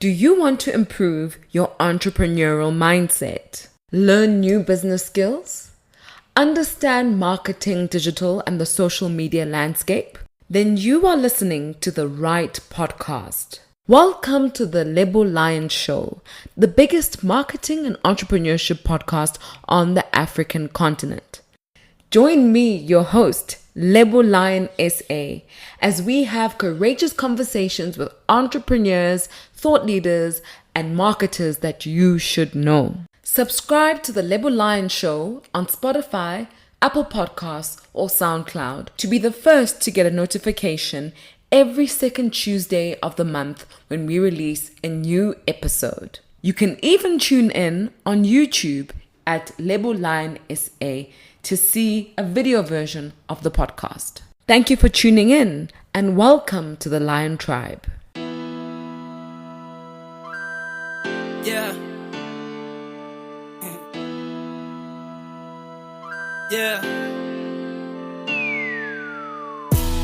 Do you want to improve your entrepreneurial mindset? Learn new business skills? Understand marketing, digital, and the social media landscape? Then you are listening to the right podcast. Welcome to the Lebo Lion Show, the biggest marketing and entrepreneurship podcast on the African continent. Join me, your host, Lebo Lion SA, as we have courageous conversations with entrepreneurs, thought leaders, and marketers that you should know. Subscribe to the Lebo Lion Show on Spotify, Apple Podcasts, or SoundCloud to be the first to get a notification every second Tuesday of the month when we release a new episode. You can even tune in on YouTube at Lebo Lion SA to see a video version of the podcast. Thank you for tuning in and welcome to the Lion Tribe. Yeah. Yeah.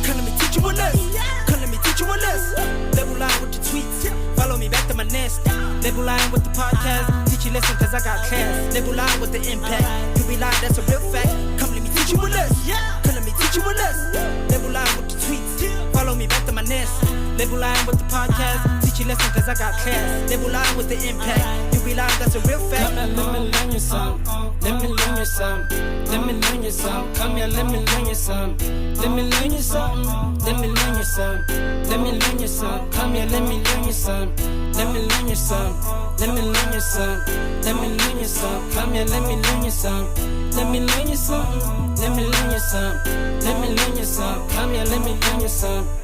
Come let me teach you a lesson. Come let me teach you a lesson. Lebo Lion with the tweets. Follow me back to my nest. Lebo Lion with the podcast. Teach you lesson cause I got class. Lebo Lion with the impact. You be lying, that's a real fact. Come let me teach you a lesson. Come let me teach you a lesson. Lebo Lion with the tweets. Follow me back to my nest. Lebo Lion with the podcast. Teach you lesson cause I got class. Lebo Lion with the impact. You be lying, that's a real fact. Come here, let me learn you something. Let me learn you something. Let me learn you something. Come here, let me learn you something. Let me learn you something. Let me learn you something. Let me learn you something. Come here, let me learn you something. Let me learn you something. Let me learn you something. Let me learn you something. Come here, let me learn you something. Let me learn you something. Let me learn you something. Let me learn you something. Come here, let me learn you something.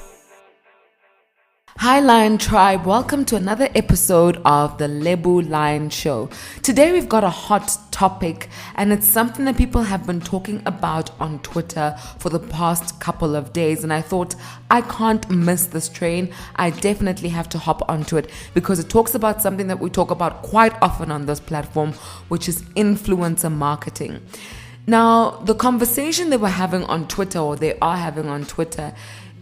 Hi Lion Tribe, welcome to another episode of the Lebo Lion Show. Today we've got a hot topic and it's something that people have been talking about on Twitter for the past couple of days, and I thought I can't miss this train. I definitely have to hop onto it because it talks about something that we talk about quite often on this platform, which is influencer marketing. Now, the conversation they were having on Twitter, or they are having on Twitter,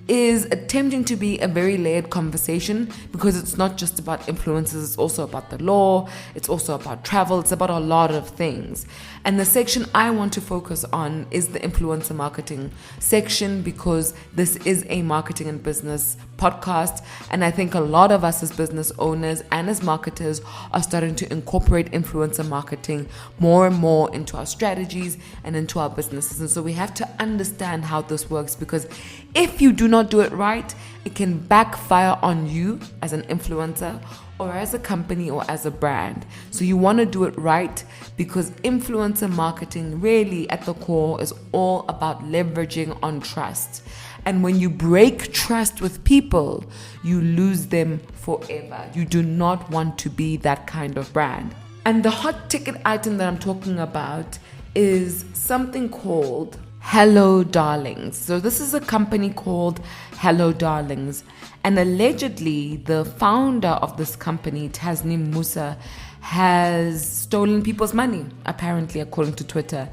is attempting to be a very layered conversation because it's not just about influencers, it's also about the law, it's also about travel, it's about a lot of things. And the section I want to focus on is the influencer marketing section because this is a marketing and business podcast, and I think a lot of us as business owners and as marketers are starting to incorporate influencer marketing more and more into our strategies and into our businesses. And so we have to understand how this works, because if you do not do it right, it can backfire on you as an influencer or as a company or as a brand. So you want to do it right, because influencer marketing really at the core is all about leveraging on trust. And when you break trust with people, you lose them forever. You do not want to be that kind of brand. And the hot ticket item that I'm talking about is something called Hello Darlings. So this is a company called Hello Darlings. And allegedly, the founder of this company, Tasneem Musa, has stolen people's money, apparently, according to Twitter,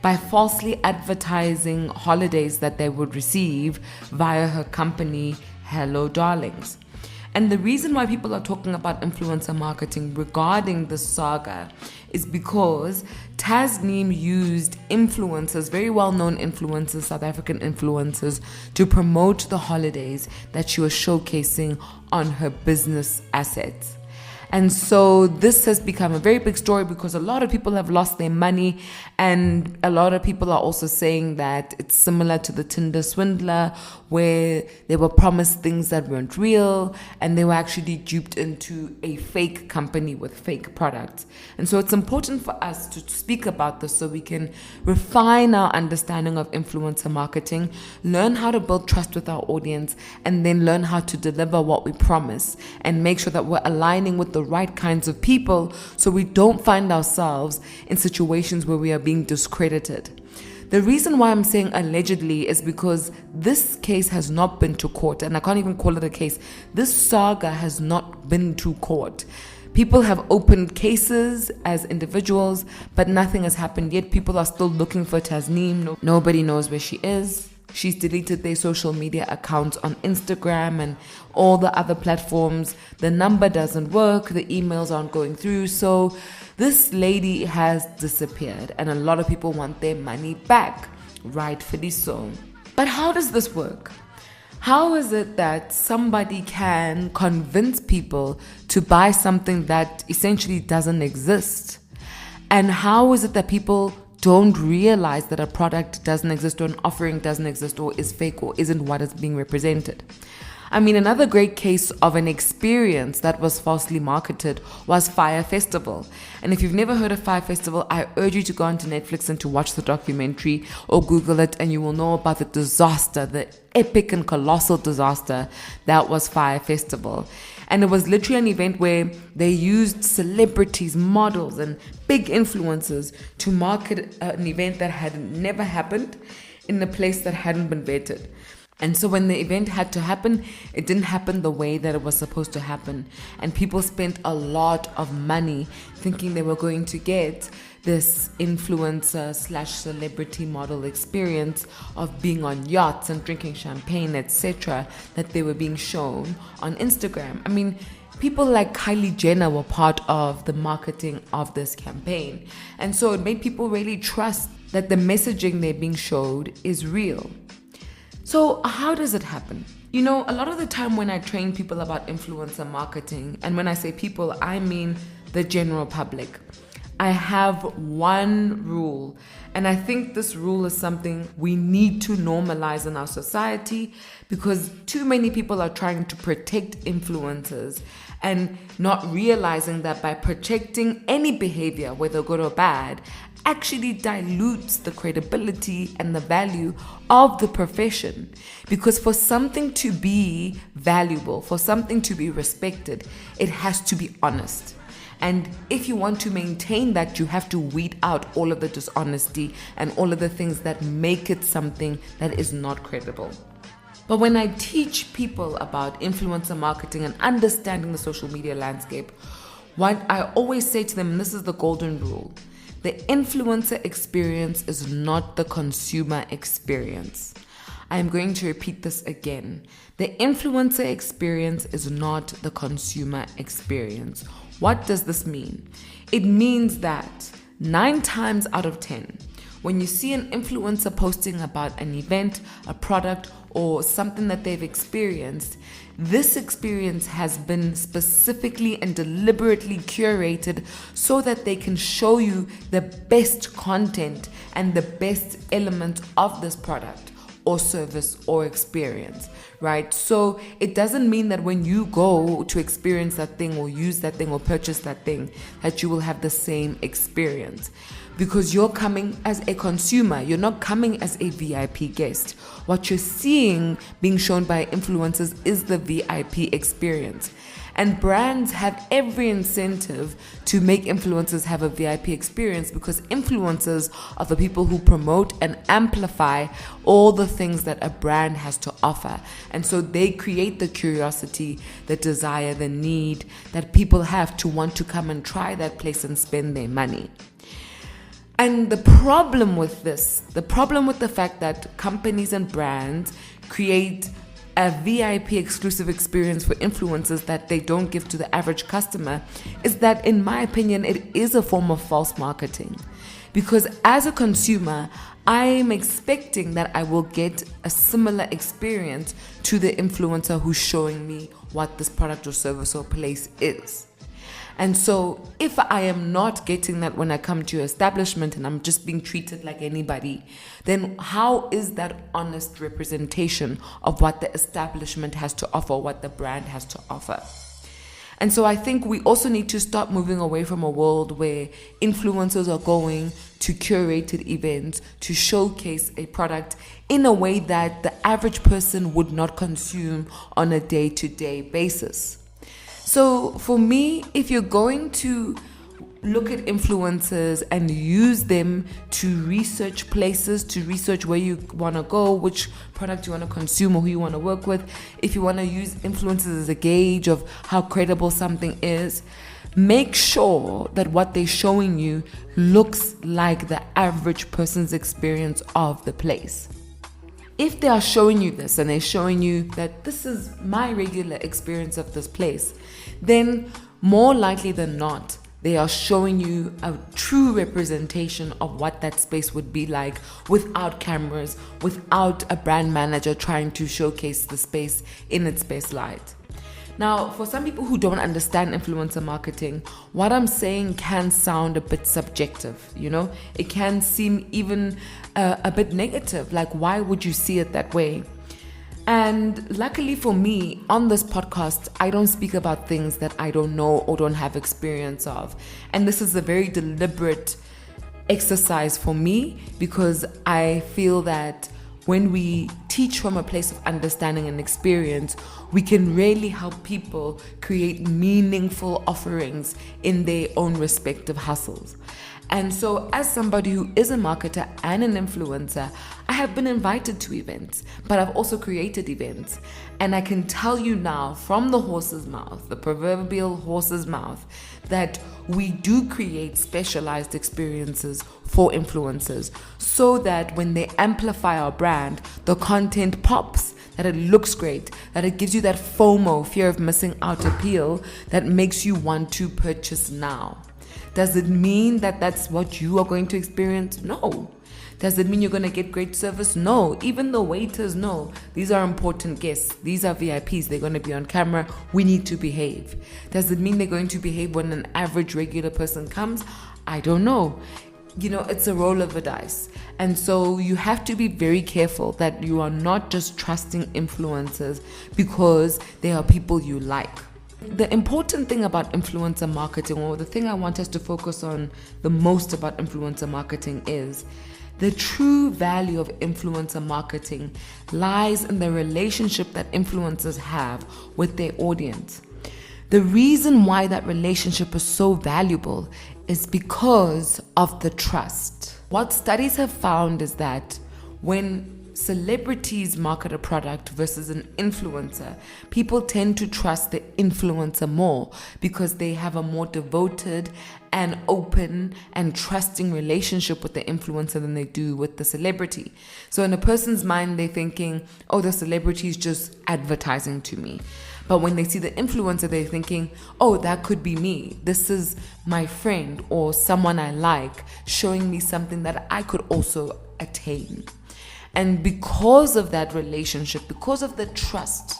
by falsely advertising holidays that they would receive via her company, Hello Darlings. And the reason why people are talking about influencer marketing regarding this saga is because Tasneem used influencers, very well-known influencers, South African influencers, to promote the holidays that she was showcasing on her business assets. And so this has become a very big story because a lot of people have lost their money, and a lot of people are also saying that it's similar to the Tinder swindler, where they were promised things that weren't real and they were actually duped into a fake company with fake products. And so it's important for us to speak about this so we can refine our understanding of influencer marketing, learn how to build trust with our audience, and then learn how to deliver what we promise and make sure that we're aligning with the right kinds of people so we don't find ourselves in situations where we are being discredited. The reason why I'm saying allegedly is because this case has not been to court, and I can't even call it a case. This saga has not been to court. People have opened cases as individuals, but nothing has happened yet. People are still looking for Tasneem. Nobody knows where she is. She's deleted their social media accounts on Instagram and all the other platforms. The number doesn't work, the emails aren't going through. So this lady has disappeared, and a lot of people want their money back, rightfully so. But how does this work? How is it that somebody can convince people to buy something that essentially doesn't exist? And how is it that people don't realize that a product doesn't exist, or an offering doesn't exist, or is fake, or isn't what is being represented? I mean, another great case of an experience that was falsely marketed was Fire Festival. And if you've never heard of Fire Festival, I urge you to go onto Netflix and to watch the documentary or Google it, and you will know about the disaster, the epic and colossal disaster that was Fire Festival. And it was literally an event where they used celebrities, models, and big influencers to market an event that had never happened in a place that hadn't been vetted. And so when the event had to happen, it didn't happen the way that it was supposed to happen. And people spent a lot of money thinking they were going to get this influencer / celebrity model experience of being on yachts and drinking champagne, etc., that they were being shown on Instagram. I mean, people like Kylie Jenner were part of the marketing of this campaign. And so it made people really trust that the messaging they're being showed is real. So how does it happen? You know, a lot of the time when I train people about influencer marketing, and when I say people, I mean the general public, I have one rule, and I think this rule is something we need to normalize in our society, because too many people are trying to protect influencers and not realizing that by protecting any behavior, whether good or bad, actually dilutes the credibility and the value of the profession. Because for something to be valuable, for something to be respected, it has to be honest. And if you want to maintain that, you have to weed out all of the dishonesty and all of the things that make it something that is not credible. But when I teach people about influencer marketing and understanding the social media landscape, what I always say to them, and this is the golden rule, the influencer experience is not the consumer experience. I am going to repeat this again. The influencer experience is not the consumer experience. What does this mean? It means that 9 times out of 10, when you see an influencer posting about an event, a product, or something that they've experienced, this experience has been specifically and deliberately curated so that they can show you the best content and the best elements of this product or service or experience, right? So it doesn't mean that when you go to experience that thing or use that thing or purchase that thing, that you will have the same experience. Because you're coming as a consumer, you're not coming as a VIP guest. What you're seeing being shown by influencers is the VIP experience. And brands have every incentive to make influencers have a VIP experience, because influencers are the people who promote and amplify all the things that a brand has to offer. And so they create the curiosity, the desire, the need that people have to want to come and try that place and spend their money. And the problem with this, the problem with the fact that companies and brands create a VIP exclusive experience for influencers that they don't give to the average customer, is that, in my opinion, it is a form of false marketing. Because as a consumer, I am expecting that I will get a similar experience to the influencer who's showing me what this product or service or place is. And so if I am not getting that when I come to your establishment and I'm just being treated like anybody, then how is that honest representation of what the establishment has to offer, what the brand has to offer? And so I think we also need to start moving away from a world where influencers are going to curated events to showcase a product in a way that the average person would not consume on a day-to-day basis. So for me, if you're going to look at influencers and use them to research places, to research where you want to go, which product you want to consume or who you want to work with, if you want to use influencers as a gauge of how credible something is, make sure that what they're showing you looks like the average person's experience of the place. If they are showing you this and they're showing you that this is my regular experience of this place, then more likely than not, they are showing you a true representation of what that space would be like without cameras, without a brand manager trying to showcase the space in its best light. Now, for some people who don't understand influencer marketing, what I'm saying can sound a bit subjective, It can seem even a bit negative, like why would you see it that way? And luckily for me, on this podcast, I don't speak about things that I don't know or don't have experience of. And this is a very deliberate exercise for me because I feel that when we teach from a place of understanding and experience, we can really help people create meaningful offerings in their own respective hustles. And so as somebody who is a marketer and an influencer, I have been invited to events, but I've also created events. And I can tell you now from the horse's mouth, the proverbial horse's mouth, that we do create specialized experiences for influencers so that when they amplify our brand, the content pops, that it looks great, that it gives you that FOMO, fear of missing out appeal that makes you want to purchase now. Does it mean that that's what you are going to experience? No. Does it mean you're going to get great service? No. Even the waiters know these are important guests. These are VIPs. They're going to be on camera. We need to behave. Does it mean they're going to behave when an average regular person comes? I don't know. It's a roll of the dice. And so you have to be very careful that you are not just trusting influencers because they are people you like. The important thing about influencer marketing, or the thing I want us to focus on the most about influencer marketing, is the true value of influencer marketing lies in the relationship that influencers have with their audience. The reason why that relationship is so valuable is because of the trust. What studies have found is that when celebrities market a product versus an influencer, people tend to trust the influencer more because they have a more devoted and open and trusting relationship with the influencer than they do with the celebrity. So in a person's mind, they're thinking, oh, the celebrity is just advertising to me. But when they see the influencer, they're thinking, oh, that could be me. This is my friend or someone I like showing me something that I could also attain. And because of that relationship, because of the trust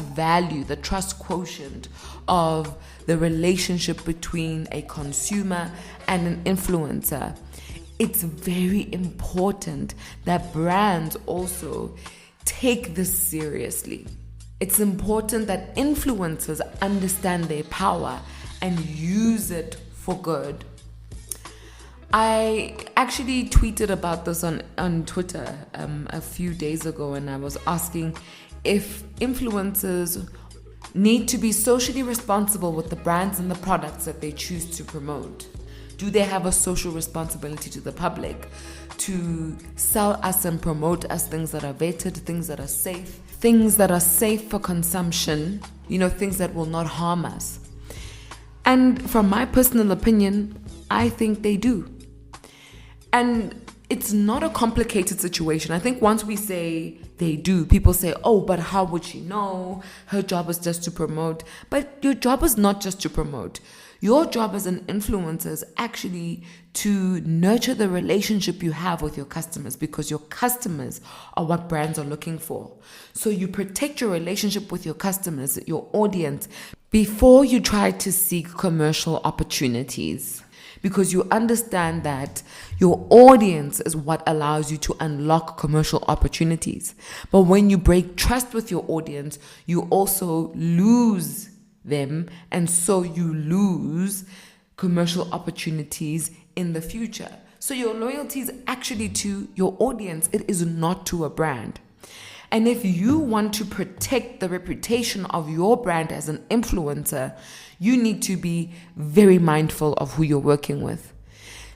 value, the trust quotient of the relationship between a consumer and an influencer, it's very important that brands also take this seriously. It's important that influencers understand their power and use it for good. I actually tweeted about this on Twitter a few days ago, and I was asking if influencers need to be socially responsible with the brands and the products that they choose to promote. Do they have a social responsibility to the public to sell us and promote us things that are vetted, things that are safe for consumption, things that will not harm us? And from my personal opinion, I think they do. And it's not a complicated situation. I think once we say they do, people say, oh, but how would she know? Her job is just to promote. But your job is not just to promote. Your job as an influencer is actually to nurture the relationship you have with your customers, because your customers are what brands are looking for. So you protect your relationship with your customers, your audience, before you try to seek commercial opportunities. Because you understand that your audience is what allows you to unlock commercial opportunities. But when you break trust with your audience, you also lose them, and so you lose commercial opportunities in the future. So your loyalty is actually to your audience. It is not to a brand. And if you want to protect the reputation of your brand as an influencer, you need to be very mindful of who you're working with.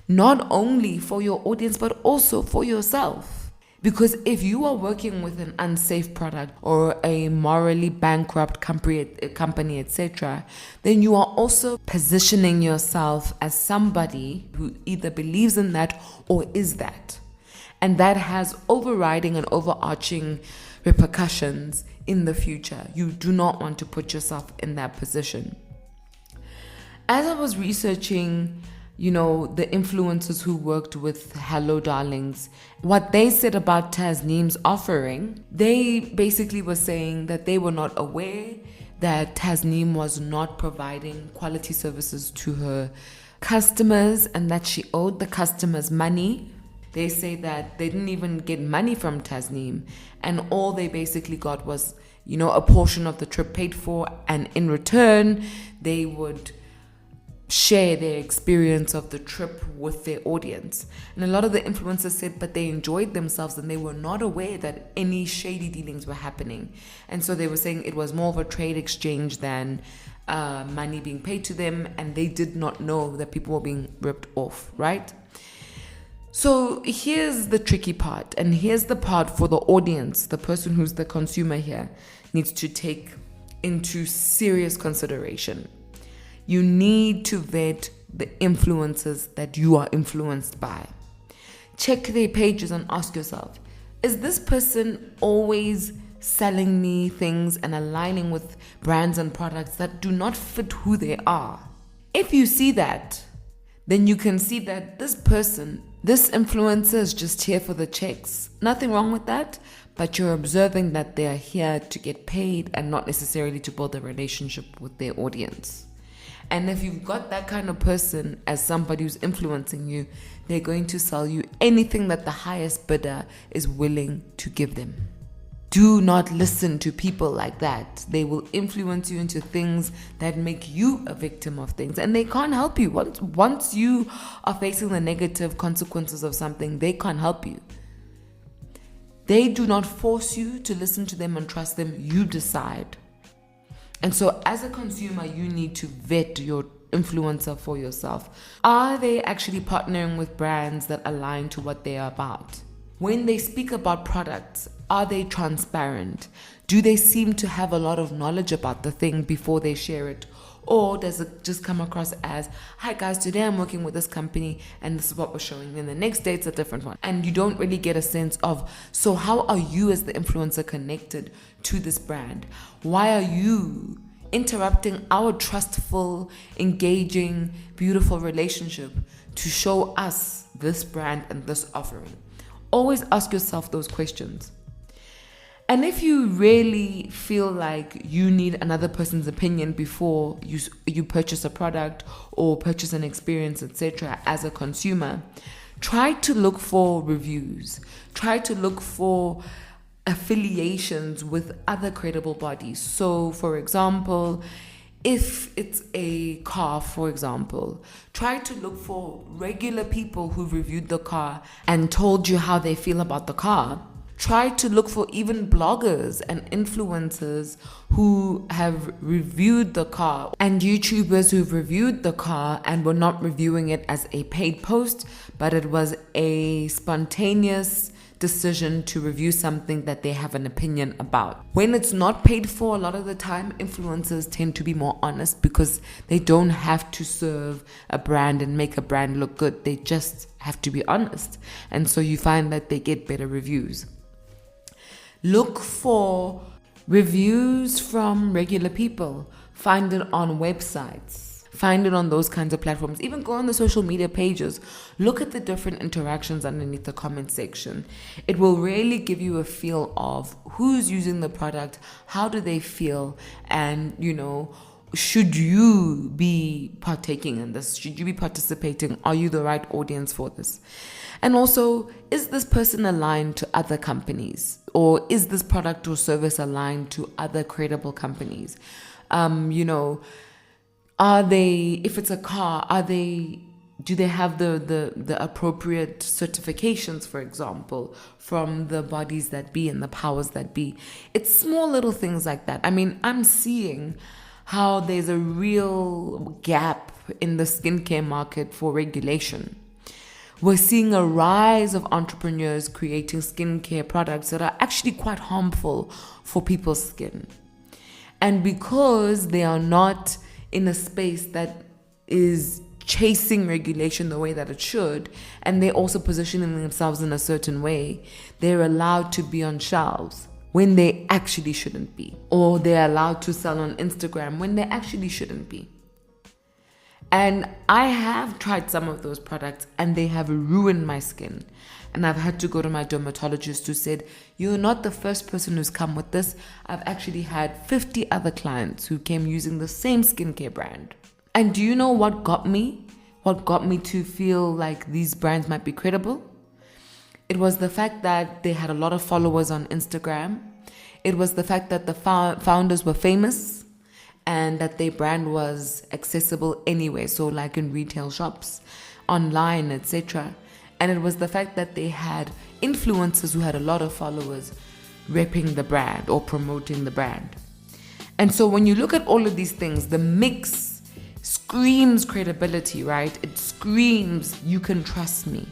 Not only for your audience, but also for yourself. Because if you are working with an unsafe product or a morally bankrupt company, etc., then you are also positioning yourself as somebody who either believes in that or is that. And that has overriding and overarching repercussions in the future. You do not want to put yourself in that position. As I was researching, the influencers who worked with Hello Darlings, what they said about Tasneem's offering, they basically were saying that they were not aware that Tasneem was not providing quality services to her customers and that she owed the customers money. They say that they didn't even get money from Tasneem, and all they basically got was, a portion of the trip paid for, and in return, they would share their experience of the trip with their audience. And a lot of the influencers said, but they enjoyed themselves and they were not aware that any shady dealings were happening. And so they were saying it was more of a trade exchange than money being paid to them, and they did not know that people were being ripped off, right? So here's the tricky part, and here's the part for the audience, the person who's the consumer here, needs to take into serious consideration. You need to vet the influencers that you are influenced by. Check their pages and ask yourself, is this person always selling me things and aligning with brands and products that do not fit who they are? If you see that, then you can see that this influencer is just here for the checks. Nothing wrong with that, but you're observing that they are here to get paid and not necessarily to build a relationship with their audience. And if you've got that kind of person as somebody who's influencing you, they're going to sell you anything that the highest bidder is willing to give them. Do not listen to people like that. They will influence you into things that make you a victim of things, and they can't help you. Once you are facing the negative consequences of something, they can't help you. They do not force you to listen to them and trust them. You decide. And so as a consumer, you need to vet your influencer for yourself. Are they actually partnering with brands that align to what they are about? When they speak about products, are they transparent? Do they seem to have a lot of knowledge about the thing before they share it? Or does it just come across as, hi guys, today I'm working with this company and this is what we're showing. And the next day it's a different one. And you don't really get a sense of, so how are you as the influencer connected to this brand? Why are you interrupting our trustful, engaging, beautiful relationship to show us this brand and this offering? Always ask yourself those questions. And if you really feel like you need another person's opinion before you purchase a product or purchase an experience, etc., as a consumer, try to look for reviews. Try to look for affiliations with other credible bodies. So, for example, if it's a car, for example, try to look for regular people who reviewed the car and told you how they feel about the car. Try to look for even bloggers and influencers who have reviewed the car and YouTubers who've reviewed the car and were not reviewing it as a paid post, but it was a spontaneous decision to review something that they have an opinion about. When it's not paid for, a lot of the time, influencers tend to be more honest because they don't have to serve a brand and make a brand look good. They just have to be honest. And so you find that they get better reviews. Look for reviews from regular people. Find it on websites. Find it on those kinds of platforms. Even go on the social media pages. Look at the different interactions underneath the comment section. It will really give you a feel of who's using the product, how do they feel, and, should you be partaking in this? Should you be participating? Are you the right audience for this? And also, is this person aligned to other companies? Or is this product or service aligned to other credible companies? Are they, if it's a car, do they have the appropriate certifications, for example, from the bodies that be and the powers that be? It's small little things like that. I mean, I'm seeing how there's a real gap in the skincare market for regulation. We're seeing a rise of entrepreneurs creating skincare products that are actually quite harmful for people's skin. And because they are not in a space that is chasing regulation the way that it should, and they're also positioning themselves in a certain way, they're allowed to be on shelves when they actually shouldn't be. Or they're allowed to sell on Instagram when they actually shouldn't be. And I have tried some of those products and they have ruined my skin. And I've had to go to my dermatologist who said, you're not the first person who's come with this. I've actually had 50 other clients who came using the same skincare brand. And do you know what got me? What got me to feel like these brands might be credible? It was the fact that they had a lot of followers on Instagram. It was the fact that the founders were famous and that their brand was accessible anywhere. So like in retail shops, online, etc. And it was the fact that they had influencers who had a lot of followers repping the brand or promoting the brand. And so when you look at all of these things, the mix screams credibility, right? It screams, you can trust me.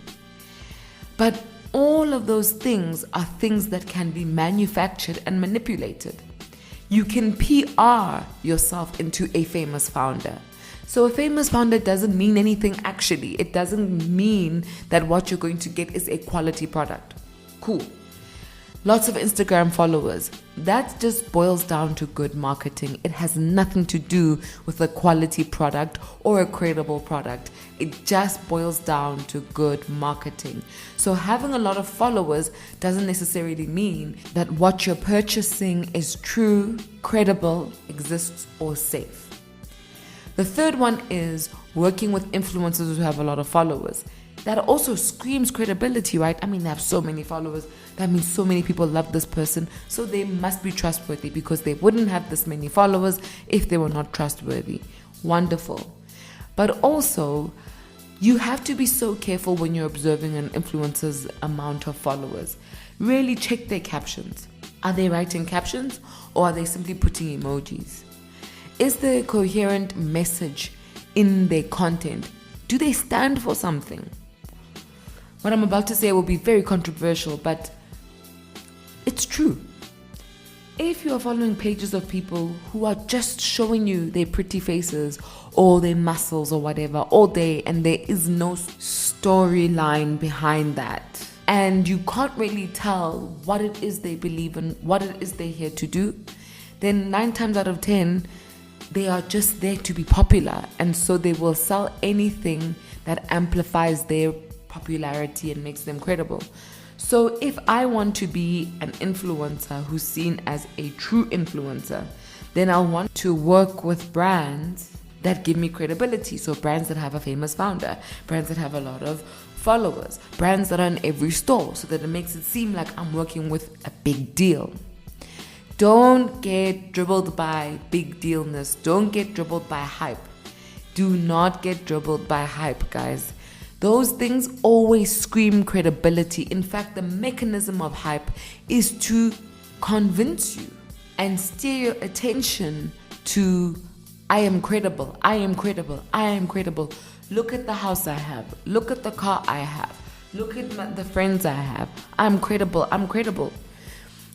But all of those things are things that can be manufactured and manipulated. You can PR yourself into a famous founder. So a famous founder doesn't mean anything actually. It doesn't mean that what you're going to get is a quality product. Cool. Lots of Instagram followers. That just boils down to good marketing. It has nothing to do with a quality product or a credible product. It just boils down to good marketing. So having a lot of followers doesn't necessarily mean that what you're purchasing is true, credible, exists, or safe. The third one is working with influencers who have a lot of followers. That also screams credibility, right? I mean, they have so many followers. That means so many people love this person. So they must be trustworthy because they wouldn't have this many followers if they were not trustworthy. Wonderful. But also, you have to be so careful when you're observing an influencer's amount of followers. Really check their captions. Are they writing captions or are they simply putting emojis? Is there a coherent message in their content? Do they stand for something? What I'm about to say will be very controversial, but it's true. If you are following pages of people who are just showing you their pretty faces or their muscles or whatever all day, and there is no storyline behind that, and you can't really tell what it is they believe in, what it is they're here to do, then 9 times out of 10, they are just there to be popular, and so they will sell anything that amplifies their popularity and makes them credible. So if I want to be an influencer who's seen as a true influencer, then I'll want to work with brands that give me credibility. So brands that have a famous founder, brands that have a lot of followers, brands that are in every store, so that it makes it seem like I'm working with a big deal. Don't get dribbled by big dealness. Don't get dribbled by hype. Do not get dribbled by hype, guys. Those things always scream credibility. In fact, the mechanism of hype is to convince you and steer your attention to, I am credible, I am credible, I am credible. Look at the house I have. Look at the car I have. Look at the friends I have. I'm credible, I'm credible.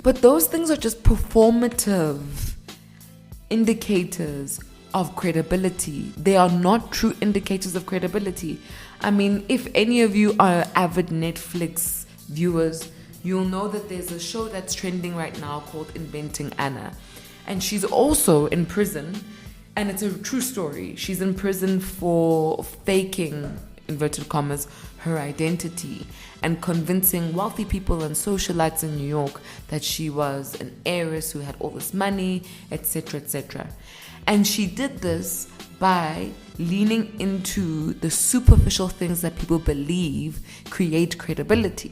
But those things are just performative indicators of credibility. They are not true indicators of credibility. I mean, if any of you are avid Netflix viewers, you'll know that there's a show that's trending right now called Inventing Anna. And she's also in prison, and it's a true story. She's in prison for faking, inverted commas, her identity and convincing wealthy people and socialites in New York that she was an heiress who had all this money, etc., etc. And she did this by leaning into the superficial things that people believe create credibility.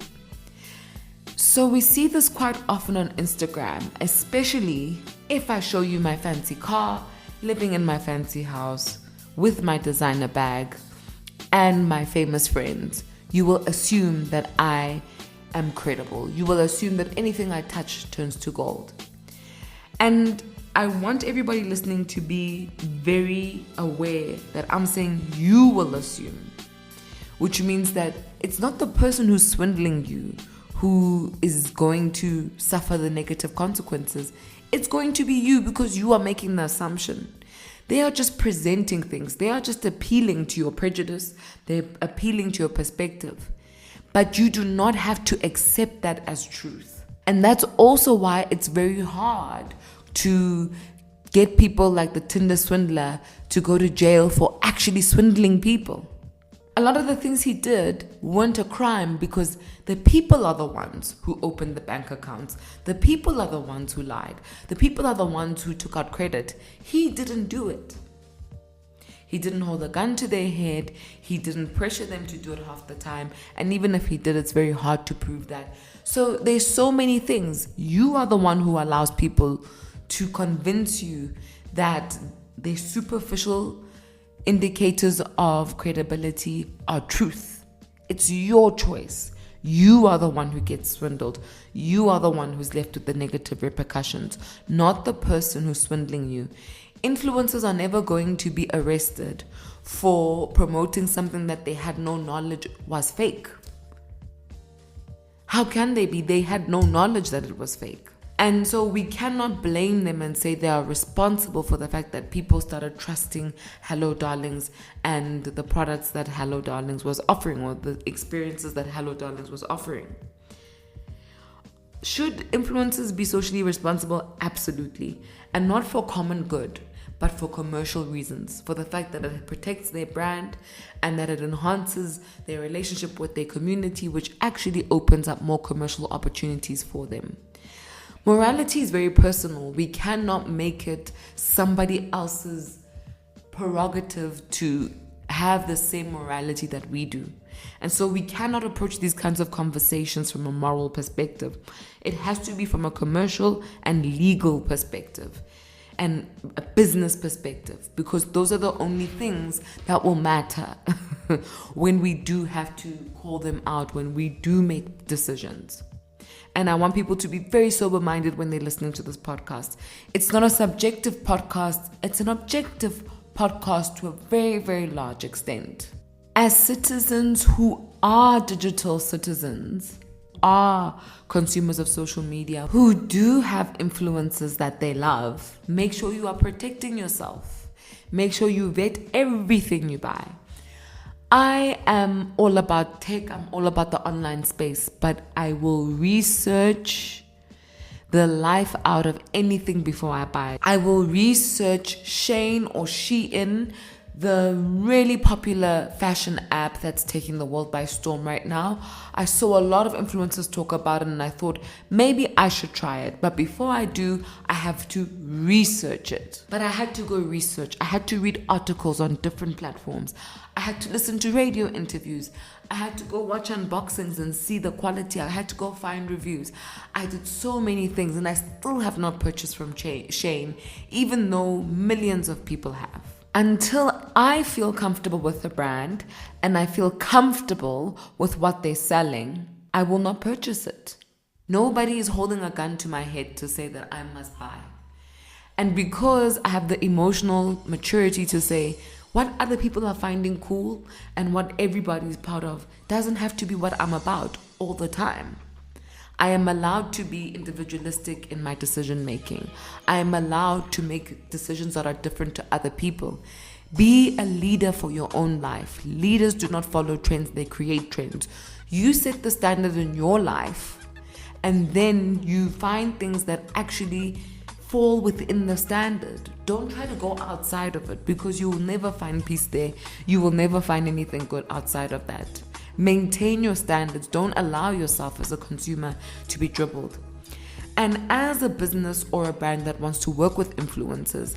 So we see this quite often on Instagram, especially if I show you my fancy car, living in my fancy house, with my designer bag, and my famous friends. You will assume that I am credible. You will assume that anything I touch turns to gold. And I want everybody listening to be very aware that I'm saying you will assume, which means that it's not the person who's swindling you who is going to suffer the negative consequences. It's going to be you because you are making the assumption. They are just presenting things. They are just appealing to your prejudice. They're appealing to your perspective. But you do not have to accept that as truth. And that's also why it's very hard to get people like the Tinder swindler to go to jail for actually swindling people. A lot of the things he did weren't a crime because the people are the ones who opened the bank accounts. The people are the ones who lied. The people are the ones who took out credit. He didn't do it. He didn't hold a gun to their head. He didn't pressure them to do it half the time. And even if he did, it's very hard to prove that. So there's so many things. You are the one who allows people to convince you that the superficial indicators of credibility are truth. It's your choice. You are the one who gets swindled. You are the one who's left with the negative repercussions, not the person who's swindling you. Influencers are never going to be arrested for promoting something that they had no knowledge was fake. How can they be? They had no knowledge that it was fake. And so we cannot blame them and say they are responsible for the fact that people started trusting Hello Darlings and the products that Hello Darlings was offering, or the experiences that Hello Darlings was offering. Should influencers be socially responsible? Absolutely. And not for common good, but for commercial reasons, for the fact that it protects their brand and that it enhances their relationship with their community, which actually opens up more commercial opportunities for them. Morality is very personal. We cannot make it somebody else's prerogative to have the same morality that we do. And so we cannot approach these kinds of conversations from a moral perspective. It has to be from a commercial and legal perspective and a business perspective, because those are the only things that will matter when we do have to call them out, when we do make decisions. And I want people to be very sober-minded when they're listening to this podcast. It's not a subjective podcast. It's an objective podcast to a very, very large extent. As citizens who are digital citizens, are consumers of social media, who do have influences that they love, make sure you are protecting yourself. Make sure you vet everything you buy. I am all about tech, I'm all about the online space, but I will research the life out of anything before I buy it. I will research Shein or Shein, the really popular fashion app that's taking the world by storm right now. I saw a lot of influencers talk about it and I thought maybe I should try it. But before I do, I have to research it. But I had to go research. I had to read articles on different platforms. I had to listen to radio interviews. I had to go watch unboxings and see the quality. I had to go find reviews. I did so many things and I still have not purchased from Shein, even though millions of people have. Until I feel comfortable with the brand and I feel comfortable with what they're selling, I will not purchase it. Nobody is holding a gun to my head to say that I must buy. And because I have the emotional maturity to say what other people are finding cool and what everybody's part of doesn't have to be what I'm about all the time. I am allowed to be individualistic in my decision making. I am allowed to make decisions that are different to other people. Be a leader for your own life. Leaders do not follow trends, they create trends. You set the standard in your life and then you find things that actually fall within the standard. Don't try to go outside of it because you will never find peace there. You will never find anything good outside of that. Maintain your standards. Don't allow yourself as a consumer to be dribbled. And as a business or a brand that wants to work with influencers,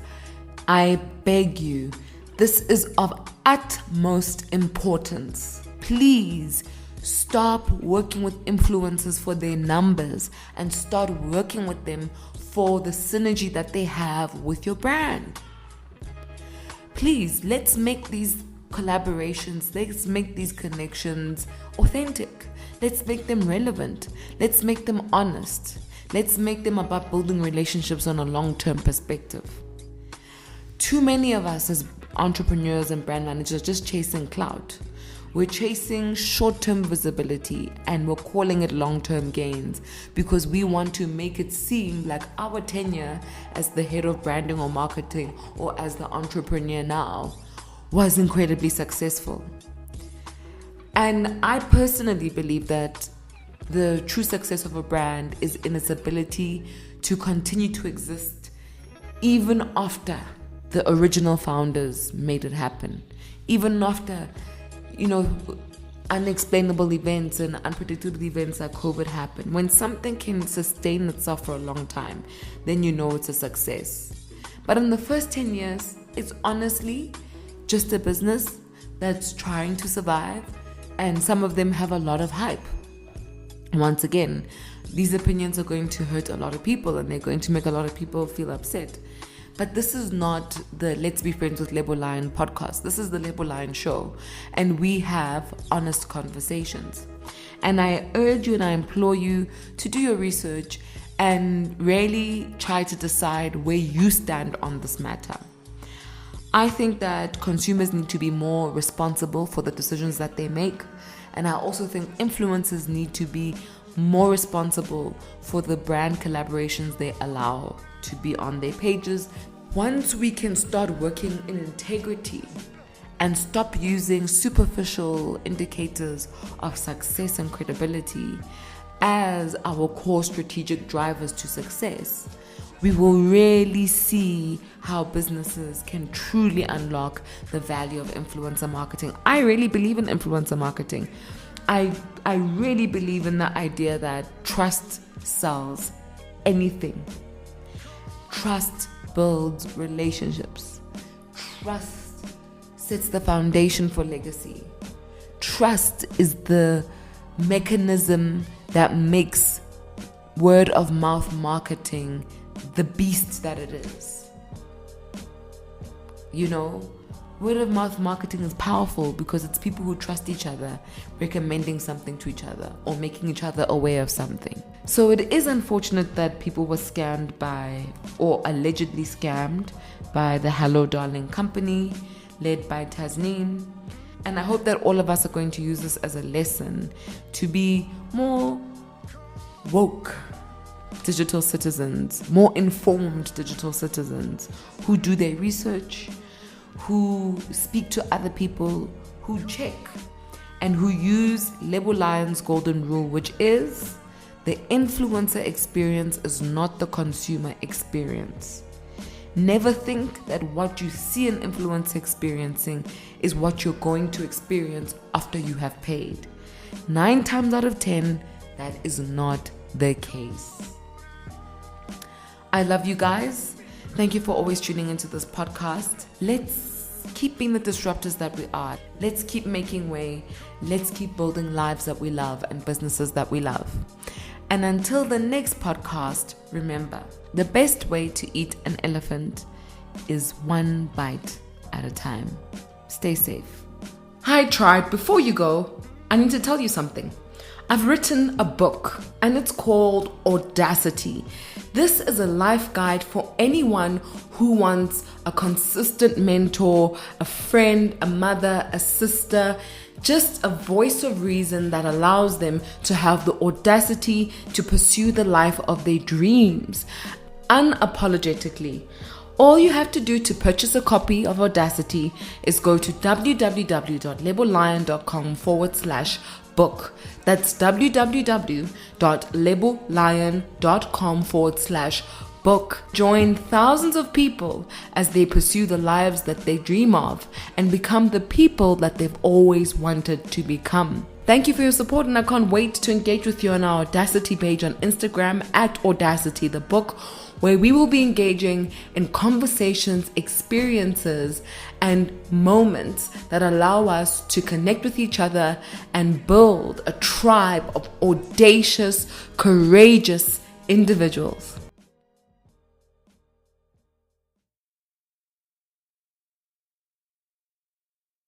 I beg you, this is of utmost importance. Please stop working with influencers for their numbers and start working with them for the synergy that they have with your brand. Please, let's make these collaborations, let's make these connections authentic. Let's make them relevant. Let's make them honest. Let's make them about building relationships on a long-term perspective. Too many of us as entrepreneurs and brand managers are just chasing clout. We're chasing short-term visibility and we're calling it long-term gains because we want to make it seem like our tenure as the head of branding or marketing or as the entrepreneur now was incredibly successful. And I personally believe that the true success of a brand is in its ability to continue to exist even after the original founders made it happen, even after unexplainable events and unpredictable events like COVID happen. When something can sustain itself for a long time, then you know it's a success. But in the first 10 years, it's honestly just a business that's trying to survive, and some of them have a lot of hype. Once again, these opinions are going to hurt a lot of people and they're going to make a lot of people feel upset. But this is not the Let's Be Friends with Lebo Lion podcast. This is the Lebo Lion show. And we have honest conversations. And I urge you and I implore you to do your research and really try to decide where you stand on this matter. I think that consumers need to be more responsible for the decisions that they make. And I also think influencers need to be more responsible for the brand collaborations they allow to be on their pages. Once we can start working in integrity and stop using superficial indicators of success and credibility as our core strategic drivers to success, we will really see how businesses can truly unlock the value of influencer marketing. I really believe in influencer marketing. I really believe in the idea that trust sells anything. Trust builds relationships. Trust sets the foundation for legacy. Trust is the mechanism that makes word of mouth marketing the beast that it is. Word of mouth marketing is powerful because it's people who trust each other recommending something to each other or making each other aware of something. So it is unfortunate that people were scammed by, or allegedly scammed by, the Hello Darling company led by Tasneem. And I hope that all of us are going to use this as a lesson to be more woke digital citizens, more informed digital citizens who do their research, who speak to other people, who check, and who use Lebo Lion's golden rule, which is the influencer experience is not the consumer experience. Never think that what you see an influencer experiencing is what you're going to experience after you have paid. 9 times out of 10, that is not the case. I love you guys. Thank you for always tuning into this podcast. Let's keep being the disruptors that we are. Let's keep making way. Let's keep building lives that we love and businesses that we love. And until the next podcast, remember, the best way to eat an elephant is 1 bite at a time. Stay safe. Hi, tribe. Before you go, I need to tell you something. I've written a book and it's called Audacity. This is a life guide for anyone who wants a consistent mentor, a friend, a mother, a sister, just a voice of reason that allows them to have the audacity to pursue the life of their dreams unapologetically. All you have to do to purchase a copy of Audacity is go to www.lebolion.com/book. That's www.lebolion.com/book. Join thousands of people as they pursue the lives that they dream of and become the people that they've always wanted to become. Thank you for your support, and I can't wait to engage with you on our Audacity page on Instagram @Audacity the book, where we will be engaging in conversations, experiences, and moments that allow us to connect with each other and build a tribe of audacious, courageous individuals.